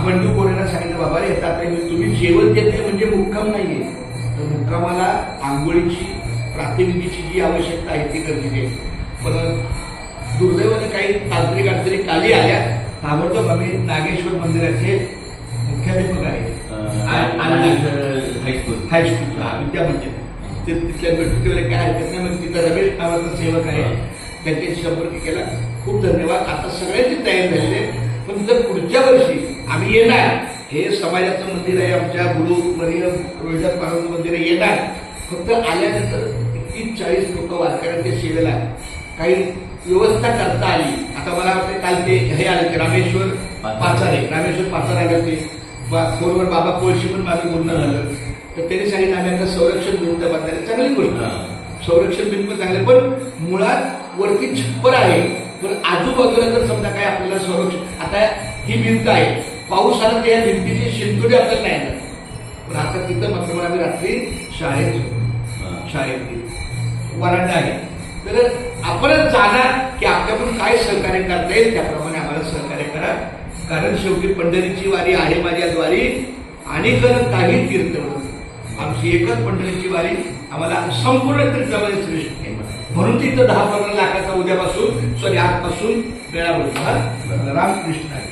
Mandu कोरेला सांगितलं, बाबा रे आता तुम्ही जेवण देते म्हणजे मुक्काम नाहीये, तर मुक्कामाला आंघोळीची प्रातिनिधीची जी आवश्यकता आहे ती गरजेची आहे. पण दुर्दैवाने काही तांत्रिक अडचणी काली आल्या. ताबडतोब आम्ही नागेश्वर मंदिराचे मुख्याध्यापक आहे हायस्कूल विद्या मंदिर तिथल्या बैठकीला काय हरकत नाही, मग तिथं रमेश नावाचा सेवक आहे त्यांच्याशी संपर्क केला. खूप धन्यवाद. आता सगळ्यांची तयारी झालेली आहे. पण जर पुढच्या वर्षी आम्ही येणार, हे समाजाचं मंदिर आहे, आमच्या गुरु मरीय रोहिदास महाराज मंदिर आहे, येणार. फक्त आल्यानंतर 30-40 लोक वारकऱ्यांच्या सेवेला काही व्यवस्था करता आली. आता मला वाटतं काल ते हे आले ते रामेश्वर पाचार आले होते, फोनवर बाबा कोळशी पण माझं बोलणं झालं, तर त्यांनी सांगितलं आम्ही आता संरक्षण भिंत बांधायला. चांगली गोष्ट, संरक्षण भिंत पण चांगली, पण मुळात वरती छप्पर आहे, पण आजूबाजूला जर समजा काय आपल्याला संरक्षण, आता ही भिंत आहे, पाऊस आला तर या भिंतीचे शिंतोडे आपल्याला नाही येणार. पण आता तिथं मात्र आम्ही रात्री शाळेत वरांडा आहे, तर आपणच जाणार की आपल्याकडून काय सहकार्य करता येईल त्याप्रमाणे आम्हाला सहकार्य करा. कारण शेवटी पंढरीची वारी आहे माझ्या द्वारी आणि काही तीर्थ, आमची एकच पंढरीची वारी आम्हाला संपूर्ण तीर्थामध्ये श्रेष्ठ आहे. म्हणून तिथं 10-15 लाखाचा उद्यापासून आजपासून मेळा बोलतो. रामकृष्ण आहे.